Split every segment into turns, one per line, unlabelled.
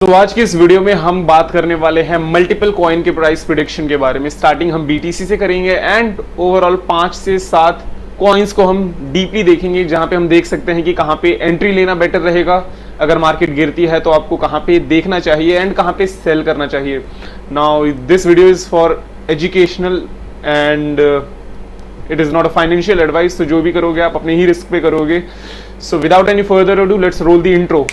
तो आज की इस वीडियो में हम बात करने वाले हैं मल्टीपल कॉइन के प्राइस प्रिडिक्शन के बारे में। स्टार्टिंग हम बीटीसी से करेंगे एंड ओवरऑल 5 से 7 कॉइन्स को हम डीपली देखेंगे, जहां पे हम देख सकते हैं कि कहां पे एंट्री लेना बेटर रहेगा, अगर मार्केट गिरती है तो आपको कहां पे देखना चाहिए एंड कहां पे सेल करना चाहिए। Now this video is for educational and it is not a financial advice. तो जो भी करोगे आप अपने ही रिस्क पे करोगे। So without any further ado let's roll the intro.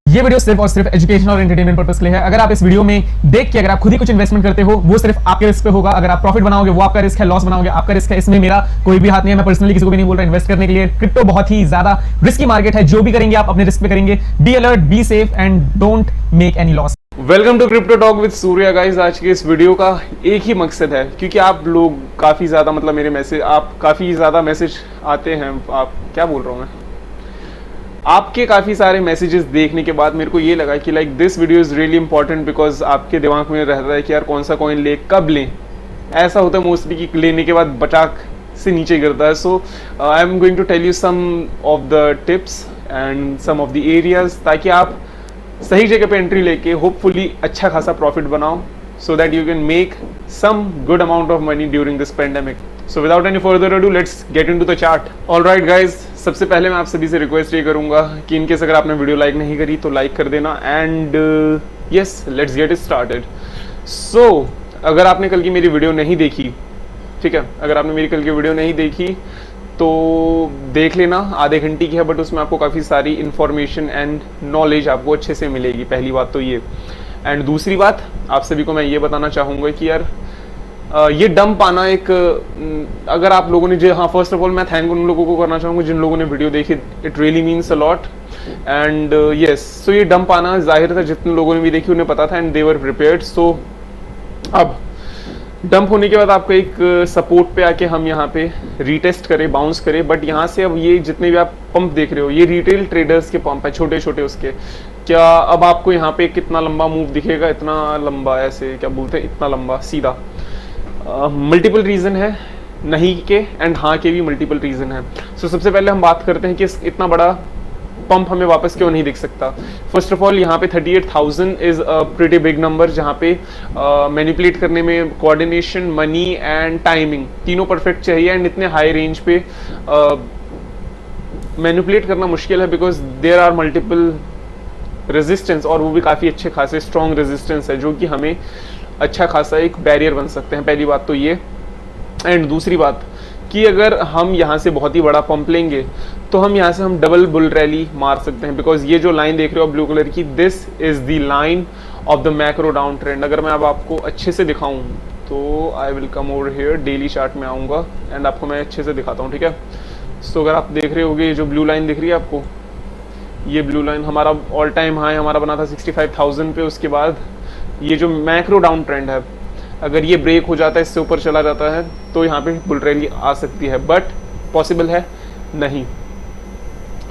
ये वीडियो सिर्फ और सिर्फ एजुकेशन और एंटरटेनमेंट पर्पस के लिए है। अगर आप इस वीडियो में देख के अगर आप खुद ही कुछ इन्वेस्टमेंट करते हो, वो सिर्फ आपके रिस्क पे होगा। अगर आप प्रॉफिट बनाओगे वो आपका रिस्क है, लॉस बनाओगे आपका रिस्क है। इसमें मेरा कोई भी हाथ नहीं है। मैं पर्सनली किसी को भी नहीं बोल रहा इन्वेस्ट करने के लिए। क्रिप्टो बहुत ही ज्यादा रिस्की मार्केट है। जो भी करेंगे आप अपने रिस्क पे करेंगे। Be alert, be safe and don't make any loss.
Welcome to crypto talk with Surya guys. आज के इस वीडियो का एक ही मकसद है, क्योंकि आप लोग काफ़ी ज़्यादा काफ़ी ज़्यादा मैसेज आते हैं। आप क्या बोल रहा हूँ मैं, आपके काफ़ी सारे मैसेजेस देखने के बाद मेरे को ये लगा कि like this video is really important, because आपके दिमाग में रहता है कि यार कौन सा कॉइन ले, कब लें। ऐसा होता है मोस्टली कि लेने के बाद बचाक से नीचे गिरता है। So I am going to tell you some of the tips and some of the areas, ताकि आप सही जगह पे एंट्री लेके होपफुली अच्छा खासा प्रॉफिट बनाओ, so that you can make some good amount of money during this pandemic. So without any further ado, let's get into the chart. All right guys, सबसे पहले मैं आप सभी से रिक्वेस्ट ये करूंगा कि इनकेस अगर आपने वीडियो लाइक नहीं करी तो लाइक कर देना and yes let's get started. So अगर आपने कल की मेरी वीडियो नहीं देखी, ठीक है, अगर आपने मेरी कल की वीडियो नहीं देखी तो देख लेना। आधे घंटे की है बट उसमें आपको काफ़ी सारी इन्फॉर्मेशन एंड नॉलेज आपको अच्छे से मिलेगी। पहली बात तो ये। एंड दूसरी बात आप सभी को मैं ये बताना चाहूँगा कि यार ये डंप आना एक, अगर आप लोगों ने जो, हाँ फर्स्ट ऑफ ऑल मैं थैंक उन लोगों को करना चाहूँगा जिन लोगों ने वीडियो देखी। It really means a lot and yes. So ये डंप आना जाहिर था, जितने लोगों ने भी देखी उन्हें पता था एंड दे वर प्रिपेयर्ड। सो अब डंप होने के बाद आपको एक सपोर्ट पे आके हम यहाँ पे रीटेस्ट करें, बाउंस करें, बट यहाँ से अब ये जितने भी आप पंप देख रहे हो ये रिटेल ट्रेडर्स के पंप है, छोटे छोटे उसके। क्या अब आपको यहाँ पे कितना लंबा मूव दिखेगा, इतना लंबा, ऐसे क्या बोलते हैं, इतना लंबा सीधा। मल्टीपल रीजन है, नहीं के एंड हाँ के भी मल्टीपल रीजन है। सो सबसे पहले हम बात करते हैं कि इतना बड़ा पंप हमें वापस क्यों नहीं दिख सकता। फर्स्ट ऑफ ऑल यहाँ पे 38,000 is a pretty big number, जहाँ पे मैनिपुलेट करने में कोऑर्डिनेशन, मनी एंड टाइमिंग तीनों परफेक्ट चाहिए। एंड इतने हाई रेंज पे मैनिपुलेट करना मुश्किल है, because there are multiple resistance, और वो भी काफ़ी अच्छे खासे स्ट्रॉन्ग रेजिस्टेंस है, जो कि हमें अच्छा खासा एक बैरियर बन सकते हैं। पहली बात तो ये। एंड दूसरी बात कि अगर हम यहाँ से बहुत ही बड़ा पंप लेंगे तो हम यहाँ से हम डबल बुल रैली मार सकते हैं, बिकॉज ये जो लाइन देख रहे हो ब्लू कलर की, this is the line of the macro down trend. अगर मैं अब आपको अच्छे से दिखाऊं तो I will come over here, daily chart में आऊँगा एंड आपको मैं अच्छे से दिखाता हूँ, ठीक है। सो अगर आप देख रहे होगे ये जो ब्लू लाइन दिख रही है आपको, ये ब्लू लाइन हमारा ऑल टाइम हाई हमारा बना था 65,000 पे। उसके बाद ये जो मैक्रो डाउन ट्रेंड है, अगर ये ब्रेक हो जाता है, इससे ऊपर चला जाता है, तो यहाँ पे बुल रैली आ सकती है, बट पॉसिबल है नहीं।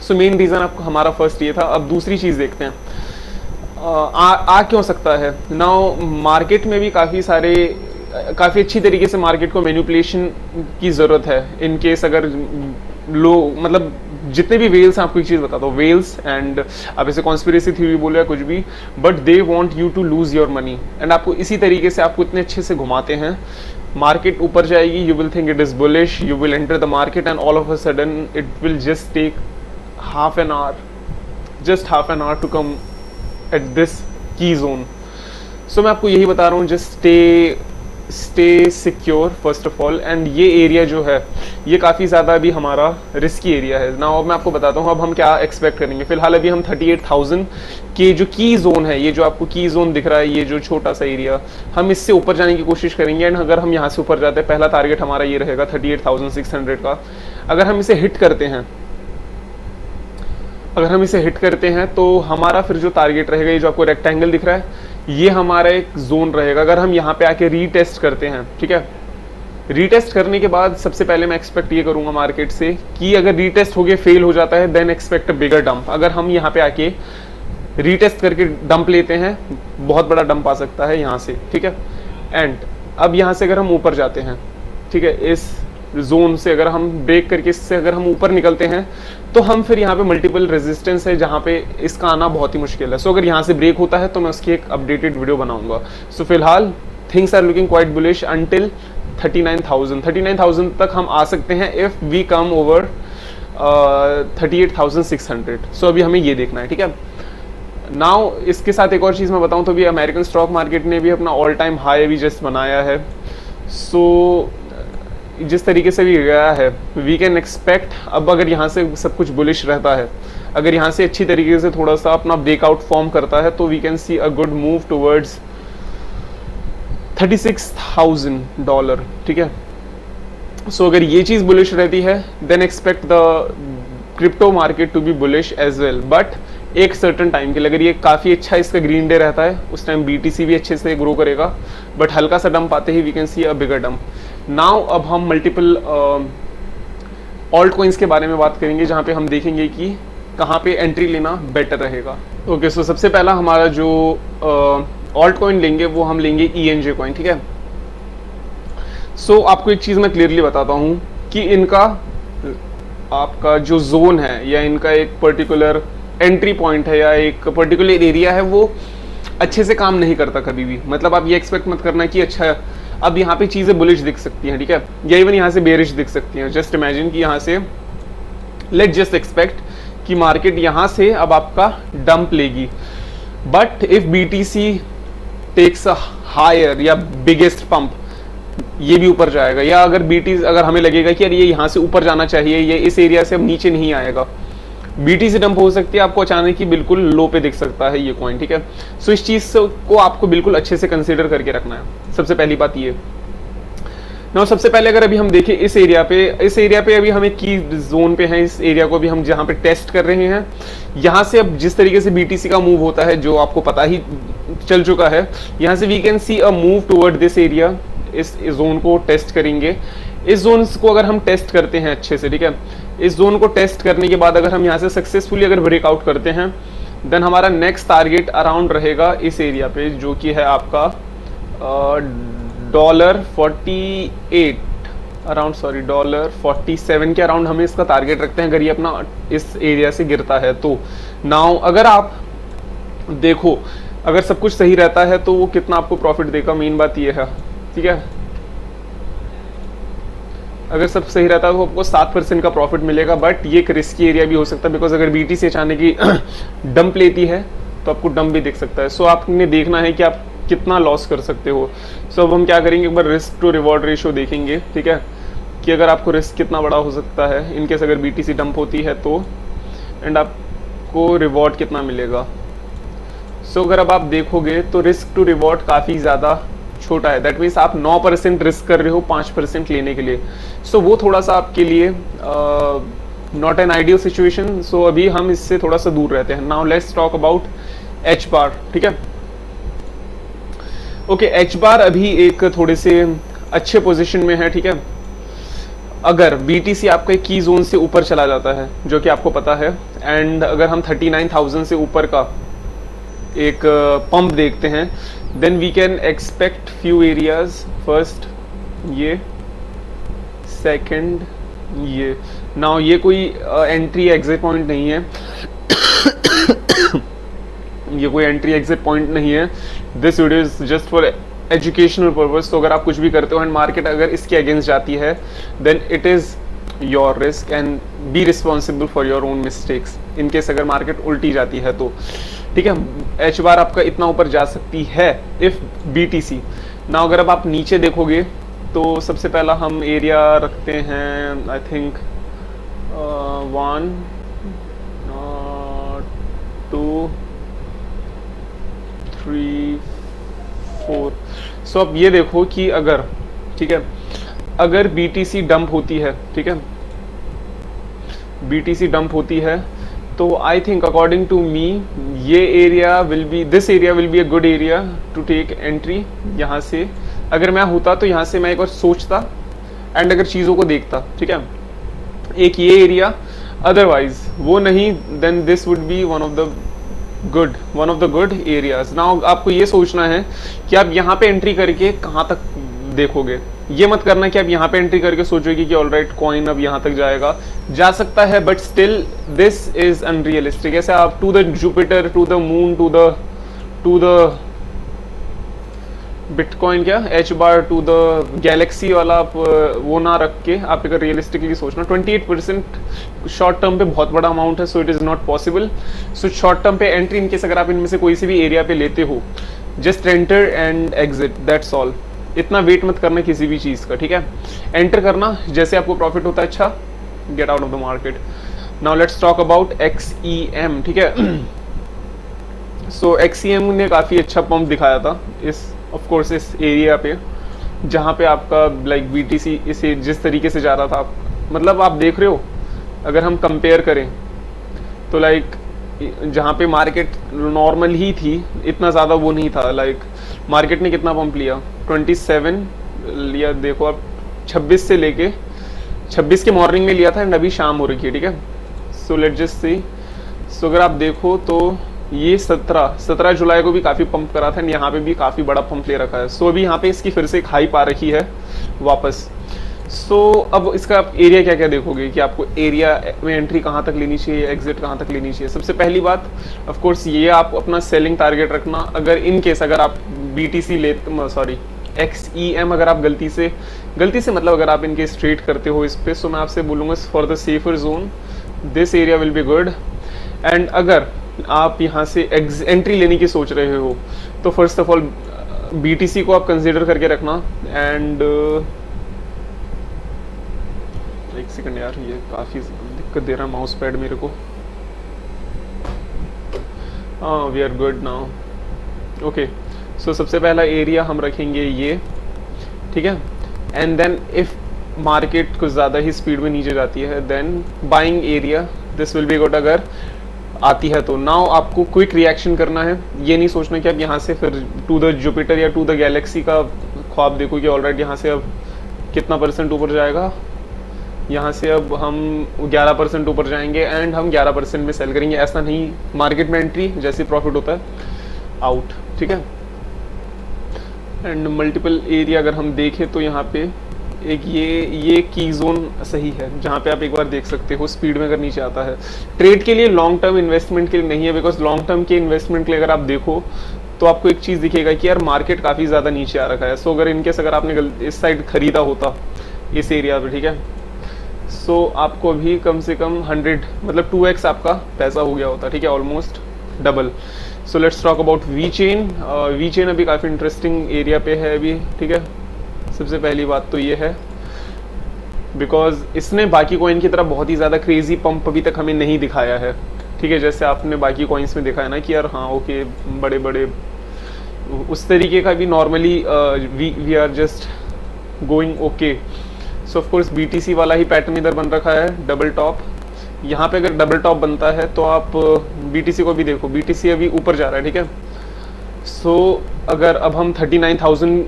सो मेन रीज़न आपको हमारा फर्स्ट ये था। अब दूसरी चीज़ देखते हैं, आ क्यों सकता है। नाउ मार्केट में भी काफ़ी अच्छी तरीके से मार्केट को मैनिपुलेशन की ज़रूरत है। इन केस अगर लोग, मतलब जितने भी वेल्स हैं, आपको एक चीज़ बताता हूँ, वेल्स एंड आप इसे कॉन्स्पिरेसी थ्योरी बोलो या कुछ भी, but they want you to lose your money. And आपको इसी तरीके से आपको इतने अच्छे से घुमाते हैं, मार्केट ऊपर जाएगी, you will think it is bullish, you will enter the market and all of a sudden it will just take half an hour to come at this key zone. So मैं आपको यही बता रहा हूँ, just stay secure first of all. And ये area जो है ये काफ़ी ज़्यादा अभी हमारा रिस्की एरिया है ना। अब मैं आपको बताता हूँ अब हम क्या एक्सपेक्ट करेंगे। फिलहाल अभी हम 38,000 के जो की जोन है, ये जो आपको की जोन दिख रहा है, ये जो छोटा सा एरिया, हम इससे ऊपर जाने की कोशिश करेंगे। एंड अगर हम यहाँ से ऊपर जाते हैं, पहला टारगेट हमारा ये रहेगा 38,600 का। अगर हम इसे हिट करते हैं तो हमारा फिर जो टारगेट रहेगा, ये जो आपको रेक्टेंगल दिख रहा है, ये हमारा एक जोन रहेगा। अगर हम यहाँ पे आके रीटेस्ट करते हैं, ठीक है, रीटेस्ट करने के बाद सबसे पहले मैं एक्सपेक्ट ये करूँगा मार्केट से कि अगर रीटेस्ट हो गया फेल हो जाता है, then expect a bigger dump. अगर हम यहाँ पे आके रीटेस्ट करके डंप लेते हैं, बहुत बड़ा डंप आ सकता है यहाँ से, ठीक है। एंड अब यहाँ से अगर हम ऊपर जाते हैं, ठीक है, इस जोन से अगर हम ब्रेक करके इससे अगर हम ऊपर निकलते हैं तो हम फिर यहाँ पे मल्टीपल रेजिस्टेंस है जहाँ पे इसका आना बहुत ही मुश्किल है। सो अगर यहाँ से ब्रेक होता है तो मैं उसकी एक अपडेटेड वीडियो बनाऊंगा। सो फिलहाल things are looking quite bullish until 39,000 तक हम आ सकते हैं if we come over 38,600। So अभी हमें ये देखना है, ठीक है। नाउ इसके साथ एक और चीज़ मैं बताऊं तो भी अमेरिकन स्टॉक मार्केट ने भी अपना ऑल टाइम हाई अभी जस्ट बनाया है। सो जिस तरीके से भी गया है वी कैन एक्सपेक्ट, अब अगर यहाँ से सब कुछ बुलिश रहता है, अगर यहाँ से अच्छी तरीके से थोड़ा सा अपना ब्रेकआउट फॉर्म करता है तो we can see a good move towards $36,000, ठीक है। सो अगर ये चीज़ बुलिश रहती है then expect the crypto market to be bullish as well, but एक सर्टन टाइम के लिए। अगर ये काफ़ी अच्छा इसका ग्रीन डे रहता है उस टाइम BTC भी अच्छे से ग्रो करेगा, बट हल्का सा डंप आते ही we can see a bigger dump. Now अब हम मल्टीपल ऑल्ट कॉइन्स के बारे में बात करेंगे जहाँ पे हम देखेंगे कि कहाँ पे एंट्री लेना बेटर रहेगा। ओके, सो सबसे पहला हमारा जो ऑल्ट कॉइन लेंगे वो हम लेंगे ENJ कॉइन, ठीक है। सो आपको एक चीज़ मैं क्लियरली बताता हूँ कि इनका आपका जो जोन है या इनका एक पर्टिकुलर एंट्री पॉइंट है या एक पर्टिकुलर एरिया है वो अच्छे से काम नहीं करता कभी भी। मतलब आप ये एक्सपेक्ट मत करना कि अच्छा अब यहाँ पे चीज़ें बुलिश दिख सकती हैं, ठीक है, या इवन यहाँ से बेरिश दिख सकती हैं। जस्ट इमेजिन कि यहाँ से लेट जस्ट एक्सपेक्ट कि मार्केट यहाँ से अब आपका डंप लेगी, but if BTC takes a higher या बिगेस्ट पंप, ये भी ऊपर जाएगा। या अगर अगर हमें लगेगा कि यार ये यहाँ से ऊपर जाना चाहिए, ये इस एरिया से अब नीचे नहीं आएगा, BTC डंप हो सकती है, आपको अचानक ही बिल्कुल लो पे दिख सकता है ये कॉइन, ठीक है। सो इस चीज़ को आपको बिल्कुल अच्छे से कंसीडर करके रखना है। सबसे पहली बात ये ना, सबसे पहले अगर अभी हम देखें इस एरिया पे अभी हम एक की जोन पे हैं, इस एरिया को अभी हम जहाँ पे टेस्ट कर रहे हैं, यहाँ से अब जिस तरीके से BTC का मूव होता है जो आपको पता ही चल चुका है, यहाँ से we can see a move toward this area. इस जोन को टेस्ट करेंगे। इस जोन को अगर हम टेस्ट करते हैं अच्छे से, ठीक है, इस जोन को टेस्ट करने के बाद अगर हम यहाँ से सक्सेसफुली अगर ब्रेकआउट करते हैं देन हमारा नेक्स्ट टारगेट अराउंड रहेगा इस एरिया पे जो कि है आपका $48 अराउंड, सॉरी $47 के अराउंड हमें इसका टारगेट रखते हैं अगर ये अपना इस एरिया से गिरता है तो। नाउ अगर आप देखो अगर सब कुछ सही रहता है तो वो कितना आपको प्रॉफिट देगा, मेन बात ये है, ठीक है। अगर सब सही रहता है तो आपको 7% का प्रॉफिट मिलेगा, बट ये एक रिस्की एरिया भी हो सकता है बिकॉज अगर BTC अचानक की डंप लेती है तो आपको डंप भी दिख सकता है। सो आपने देखना है कि आप कितना लॉस कर सकते हो। सो अब हम क्या करेंगे, एक बार रिस्क टू रिवॉर्ड रेशियो देखेंगे, ठीक है, कि अगर आपको रिस्क कितना बड़ा हो सकता है इनकेस अगर BTC डंप होती है तो, एंड आपको रिवॉर्ड कितना मिलेगा। सो अगर अब आप देखोगे तो रिस्क टू रिवॉर्ड काफ़ी ज़्यादा छोटा है। दैट मीन्स आप 9% रिस्क कर रहे हो 5% लेने के लिए। सो वो थोड़ा सा आपके लिए नॉट एन आइडियल सिचुएशन। सो अभी हम इससे थोड़ा सा दूर रहते हैं। Now let's talk about H बार, ठीक है। ओके, H बार अभी एक थोड़े से अच्छे पोजीशन में है, ठीक है। अगर BTC आपका एक की जोन से ऊपर चला जाता है जो कि आपको पता है, एंड अगर हम 39,000 से ऊपर का एक पंप देखते हैं then we can expect few areas. First ये, सेकंड ये। नाउ ये कोई एंट्री एग्जिट पॉइंट नहीं है ये कोई एंट्री एग्जिट पॉइंट नहीं है। This video is just for educational purpose. तो अगर आप कुछ भी करते हो एंड मार्केट अगर इसके अगेंस्ट जाती है then it is your risk and be responsible for your own mistakes in case अगर मार्केट उल्टी जाती है तो, ठीक है। H बार आपका इतना ऊपर जा सकती है इफ BTC ना। अगर अब आप नीचे देखोगे तो सबसे पहला हम एरिया रखते हैं आई थिंक 1 2 3 4। सो अब ये देखो कि अगर, ठीक है, अगर BTC डंप होती है, ठीक है, BTC डंप होती है तो I think according to me ये area will be, this area will be a good area to take entry. यहाँ से अगर मैं होता तो यहाँ से मैं एक बार सोचता एंड अगर चीज़ों को देखता, ठीक है, एक ये एरिया, अदरवाइज वो नहीं then this would be one of the good areas. Now आपको ये सोचना है कि आप यहाँ पे एंट्री करके कहाँ तक देखोगे। ये मत करना कि आप यहाँ पे एंट्री करके सोचोगे कि ऑलराइट कॉइन अब यहाँ तक जाएगा, जा सकता है but still this is unrealistic. ऐसे आप to the Jupiter, to the moon, to the bitcoin, क्या H bar, to the galaxy वाला आप वो ना रख के आप अगर रियलिस्टिकली सोचना, 28% शॉर्ट टर्म पे बहुत बड़ा अमाउंट है, so it is not possible. So short term पे एंट्री इनकेस अगर आप इनमें से कोई सी भी एरिया पे लेते हो, just enter and exit, that's all. इतना वेट मत करना किसी भी चीज़ का, ठीक है। एंटर करना, जैसे आपको प्रॉफिट होता है, अच्छा, get out of the market. Now let's talk about XEM, ठीक है। सो XEM ने काफ़ी अच्छा पंप दिखाया था इस, ऑफ कोर्स, इस एरिया पे जहाँ पे आपका लाइक BTC इसे जिस तरीके से जा रहा था, मतलब आप देख रहे हो, अगर हम कंपेयर करें तो लाइक जहाँ पे मार्केट नॉर्मल ही थी, इतना ज़्यादा वो नहीं था। लाइक मार्केट ने कितना पंप लिया, 27 लिया, देखो आप 26 से लेके 26 के मॉर्निंग में लिया था एंड अभी शाम हो रही है, ठीक है। So let just see. सो अगर आप देखो तो ये 17 जुलाई को भी काफ़ी पंप करा था, यहाँ पे भी काफ़ी बड़ा पंप ले रखा है। सो अभी यहाँ पे इसकी फिर से एक हाइप आ रखी है वापस। सो अब इसका आप एरिया क्या क्या देखोगे कि आपको एरिया में एंट्री कहाँ तक लेनी चाहिए, एग्जिट कहाँ तक लेनी चाहिए। सबसे पहली बात, ऑफ कोर्स, ये आप अपना सेलिंग टारगेट रखना। अगर इन केस अगर आप BTC XEM अगर आप गलती से मतलब अगर आप इनके स्ट्रेट करते हो इस पे, सो मैं आपसे बोलूँगा for the safer zone this area will be good. And अगर आप यहाँ से एंट्री लेने की सोच रहे हो तो फर्स्ट ऑफ ऑल BTC को आप कंसिडर करके रखना। एंड एक सेकंड यार, ये काफ़ी दिक्कत दे रहा है माउस पैड मेरे को। हाँ, we are good now, okay. So सबसे पहला एरिया हम रखेंगे ये, ठीक है। एंड देन इफ मार्केट कुछ ज़्यादा ही स्पीड में नीचे जाती है, then buying area this will be good अगर आती है तो। नाउ आपको क्विक रिएक्शन करना है, ये नहीं सोचना कि आप यहाँ से फिर टू द जुपिटर या टू द गैलेक्सी का ख्वाब देखो कि ऑलराइट यहाँ से अब कितना % ऊपर जाएगा, यहाँ से अब हम 11% ऊपर जाएंगे एंड हम 11% में सेल करेंगे। ऐसा नहीं, मार्केट में एंट्री जैसे प्रॉफिट होता है, आउट, ठीक है। एंड मल्टीपल एरिया अगर हम देखें तो यहाँ पे एक ये की जोन सही है जहाँ पे आप एक बार देख सकते हो स्पीड में अगर नीचे आता है। ट्रेड के लिए, लॉन्ग टर्म इन्वेस्टमेंट के लिए नहीं है, बिकॉज लॉन्ग टर्म के इन्वेस्टमेंट के लिए अगर आप देखो तो आपको एक चीज़ दिखेगा कि यार मार्केट काफ़ी ज़्यादा नीचे आ रखा है। सो अगर इनकेस अगर आपने इस साइड खरीदा होता इस एरिया पे, ठीक है, सो आपको अभी कम से कम 100 मतलब 2x आपका पैसा हो गया होता, ठीक है, almost double. So let's talk about VChain। VChain अभी काफ़ी इंटरेस्टिंग एरिया पे है अभी, ठीक है। सबसे पहली बात तो ये है बिकॉज इसने बाकी कॉइन की तरह बहुत ही ज़्यादा क्रेजी पंप अभी तक हमें नहीं दिखाया है, ठीक है, जैसे आपने बाकी कॉइन्स में दिखाया ना कि यार हाँ ओके बड़े बड़े उस तरीके का भी normally we are just going okay. So of course BTC वाला ही पैटर्न इधर बन रखा है, डबल टॉप। यहाँ पे अगर डबल टॉप बनता है तो आप BTC को भी देखो, BTC अभी ऊपर जा रहा है, ठीक है। सो अगर अब हम 39,000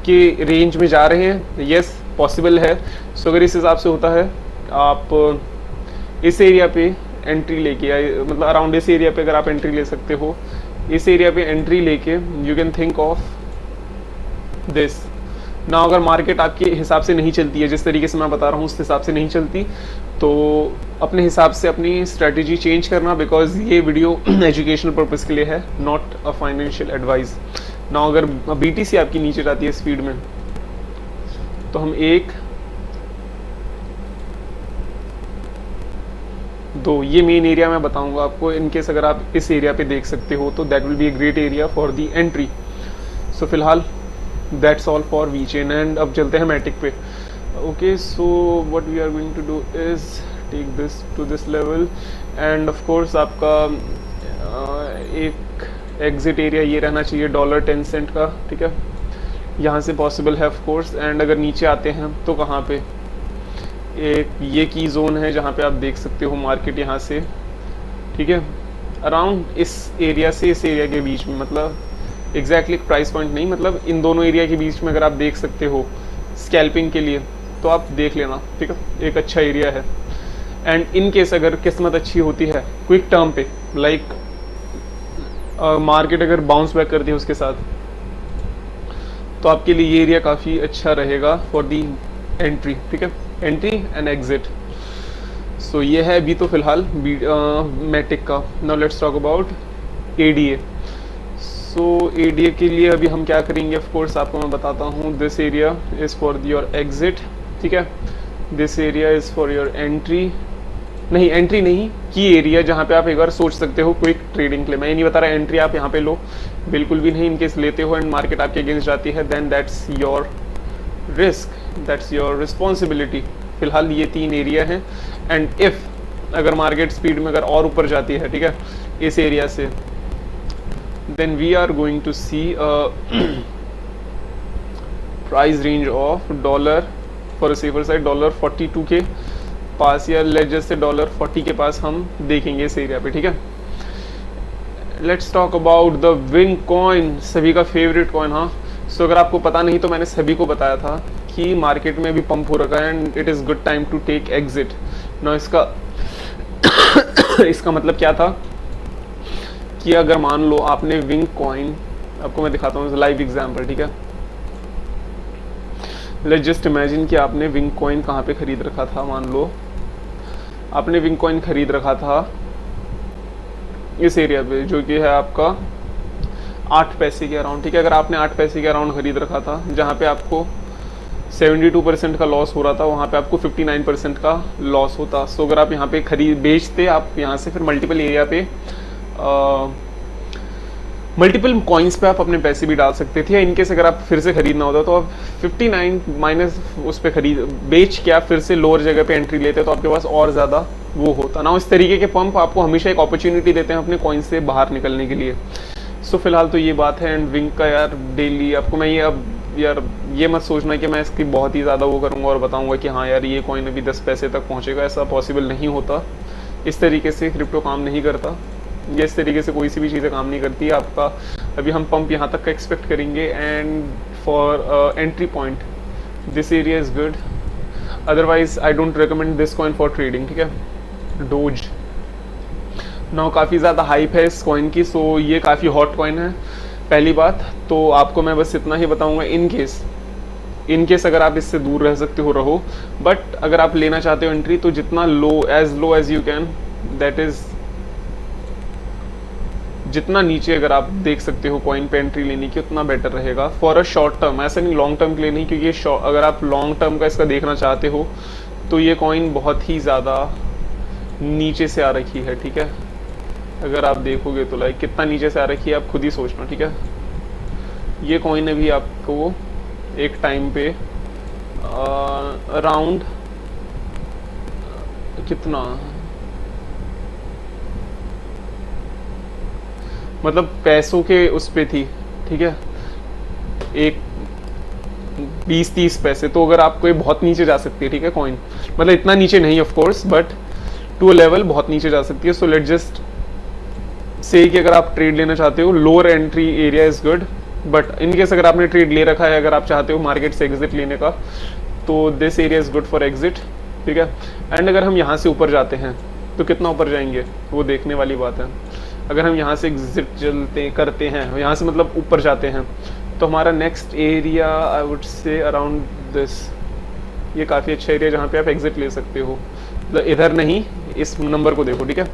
के रेंज में जा रहे हैं, यस पॉसिबल है। सो अगर इस हिसाब से होता है, आप इस एरिया पे एंट्री लेके या मतलब अराउंड इस एरिया पे अगर आप एंट्री ले सकते हो, इस एरिया पे एंट्री लेके you can think of this. ना अगर मार्केट आपके हिसाब से नहीं चलती है, जिस तरीके से मैं बता रहा हूँ उस हिसाब से नहीं चलती, तो अपने हिसाब से अपनी स्ट्रेटजी चेंज करना, बिकॉज ये वीडियो एजुकेशनल पर्पज़ के लिए है, नॉट अ फाइनेंशियल एडवाइस। ना अगर BTC आपकी नीचे जाती है स्पीड में, तो हम 1 2 ये मेन एरिया मैं बताऊंगा आपको। इनकेस अगर आप इस एरिया पे देख सकते हो तो that will be a great area for the entry. So फिलहाल that's all for VChain। And अब चलते हैं मैटिक पे। Okay, so what we are going to do is take this to this level and of course आपका एक exit area ये रहना चाहिए $10 का, ठीक है, यहाँ से पॉसिबल है ऑफ कोर्स। एंड अगर नीचे आते हैं तो कहाँ पे, एक ये की जोन है जहाँ पे आप देख सकते हो मार्केट यहाँ से, ठीक है, अराउंड इस एरिया से इस एरिया के बीच में, मतलब एग्जैक्टली प्राइस पॉइंट नहीं, मतलब इन दोनों एरिया के बीच में अगर आप देख सकते हो स्कैल्पिंग के लिए तो आप देख लेना, ठीक है, एक अच्छा एरिया है। एंड इन केस अगर किस्मत अच्छी होती है क्विक टर्म पे, लाइक मार्केट अगर बाउंस बैक करती है उसके साथ, तो आपके लिए ये एरिया काफ़ी अच्छा रहेगा फॉर दी एंट्री, ठीक है, एंट्री एंड एग्जिट। सो ये है अभी तो फिलहाल मैटिक का। Now let's talk about ADA. So ADA के लिए अभी हम क्या करेंगे, ऑफ कोर्स आपको मैं बताता हूँ। This area is for your exit, ठीक है, this area is for your entry, नहीं एंट्री नहीं, की एरिया, जहाँ पे आप एक बार सोच सकते हो क्विक ट्रेडिंग के लिए। मैं ये नहीं बता रहा एंट्री आप यहाँ पे लो, बिल्कुल भी नहीं। इनकेस लेते हो एंड मार्केट आपके अगेंस्ट जाती है, then that's your risk, that's your responsibility. फिलहाल ये 3 एरिया हैं, एंड इफ अगर मार्केट स्पीड में अगर और ऊपर जाती है, ठीक है, इस एरिया से, then we are going to see price range of dollar for a safer side $42 के पास, या लेट जस्ट से $40 के पास हम देखेंगे इस एरिया पे, ठीक है। Let's talk about the wing coin, सभी का फेवरेट कॉइन। हाँ, सो अगर आपको पता नहीं तो मैंने सभी को बताया था कि मार्केट में अभी पंप हो रखा है and it is good time to take exit. ना इसका इसका मतलब क्या था कि अगर मान लो आपने विंग कॉइन, आपको मैं दिखाता हूँ लाइव एग्जाम्पल, ठीक है। लेट्स जस्ट इमेजिन कि आपने विंग कॉइन कहाँ पे खरीद रखा था। मान लो आपने विंग कॉइन खरीद रखा था इस एरिया पे, जो कि है आपका 8 पैसे के अराउंड, ठीक है। अगर आपने 8 पैसे के अराउंड खरीद रखा था, जहाँ पे आपको 72% का लॉस हो रहा था, वहाँ पे आपको 59% का लॉस होता। सो अगर आप यहाँ पे खरीद बेचते, आप यहाँ से फिर मल्टीपल एरिया पे मल्टीपल कॉइन्स पे आप अपने पैसे भी डाल सकते थे, या इनकेस अगर आप फिर से खरीदना होता तो आप 59 माइनस उस पर बेच के आप फिर से लोअर जगह पे एंट्री लेते तो आपके पास और ज़्यादा वो होता ना। इस तरीके के पंप आपको हमेशा एक अपॉर्चुनिटी देते हैं अपने कॉइन से बाहर निकलने के लिए। सो फिलहाल तो ये बात है। एंड विंग का यार डेली आपको मैं ये अब यार ये मत सोचना कि मैं इसकी बहुत ही ज़्यादा वो करूँगा और बताऊँगा कि हाँ यार ये कॉइन अभी 10 पैसे तक पहुँचेगा, ऐसा पॉसिबल नहीं होता। इस तरीके से क्रिप्टो काम नहीं करता, ये इस तरीके से कोई सी भी चीज़ें काम नहीं करती। आपका अभी हम पंप यहाँ तक का एक्सपेक्ट करेंगे, and for entry point this area is good, otherwise I don't recommend this coin for trading, ठीक है। डोज नाउ काफ़ी ज़्यादा हाइप है इस कॉइन की, सो ये काफ़ी हॉट कॉइन है पहली बात। तो आपको मैं बस इतना ही बताऊँगा, इन केस अगर आप इससे दूर रह सकते हो रहो, बट अगर आप लेना चाहते हो एंट्री तो जितना low as you can, that is जितना नीचे अगर आप देख सकते हो कॉइन पे एंट्री लेने की उतना बेटर रहेगा फॉर अ शॉर्ट टर्म। ऐसा नहीं लॉन्ग टर्म के लिए नहीं, क्योंकि अगर आप लॉन्ग टर्म का इसका देखना चाहते हो तो ये कॉइन बहुत ही ज़्यादा नीचे से आ रखी है, ठीक है। अगर आप देखोगे तो लाइक कितना नीचे से आ रखी है आप खुद ही सोचना, ठीक है। ये कॉइन अभी आपको एक टाइम पे अराउंड कितना, मतलब पैसों के उस पे थी, ठीक है, एक 20-30 पैसे। तो अगर आपको ये बहुत नीचे जा सकती है, ठीक है, कॉइन मतलब इतना नीचे नहीं of course, but to a level बहुत नीचे जा सकती है। सो लेट जस्ट से कि अगर आप ट्रेड लेना चाहते हो, lower entry area is good, but in case अगर आपने ट्रेड ले रखा है, अगर आप चाहते हो मार्केट से एग्जिट लेने का, तो this area is good for exit, ठीक है। एंड अगर हम यहाँ से ऊपर जाते हैं तो कितना ऊपर जाएंगे वो देखने वाली बात है। अगर हम यहाँ से एग्जिट करते हैं, यहाँ से मतलब ऊपर जाते हैं, तो हमारा next area I would say around this, ये काफ़ी अच्छा एरिया जहाँ पे आप एग्जिट ले सकते हो। मतलब इधर नहीं, इस नंबर को देखो, ठीक है।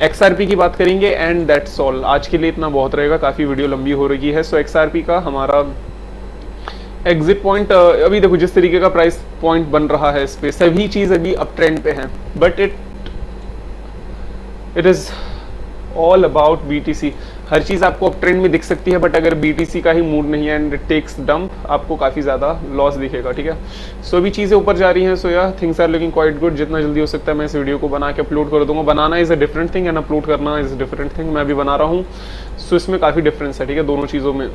XRP की बात करेंगे एंड दैट्स ऑल। आज के लिए इतना बहुत रहेगा, काफ़ी वीडियो लंबी हो रही है। सो XRP का हमारा एग्जिट पॉइंट अभी देखो जिस तरीके का प्राइस पॉइंट बन रहा है, इस पे सभी चीज़ अभी अप ट्रेंड पे हैं, but it is all about BTC। हर चीज़ आपको अप ट्रेंड में दिख सकती है, बट अगर BTC का ही मूड नहीं है एंड इट टेक्स डंप, आपको काफ़ी ज़्यादा लॉस दिखेगा, ठीक है। सो अभी चीज़ें ऊपर जा रही हैं, so yeah things are looking quite good. जितना जल्दी हो सकता है मैं इस वीडियो को बना के अपलोड कर दूंगा। बनाना is a different thing and upload करना इज़ अ डिफरेंट थिंग। मैं अभी बना रहा हूँ, सो इसमें काफ़ी डिफरेंस है, ठीक है, दोनों चीज़ों में।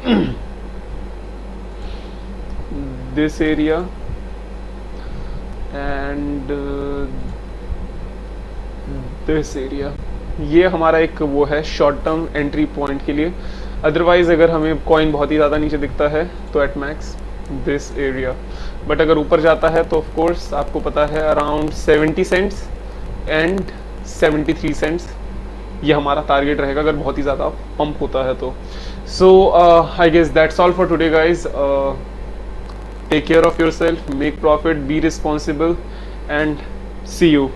This area and this area, ये हमारा एक वो है शॉर्ट टर्म एंट्री पॉइंट के लिए। अदरवाइज अगर हमें कॉइन बहुत ही ज़्यादा नीचे दिखता है तो at max this area, but अगर ऊपर जाता है तो ऑफ कोर्स आपको पता है अराउंड 70 सेंट्स एंड 73 सेंट्स ये हमारा टारगेट रहेगा अगर बहुत ही ज़्यादा पंप होता है तो। So I guess that's all for today, guys. Take care of yourself, make profit, be responsible, and see you.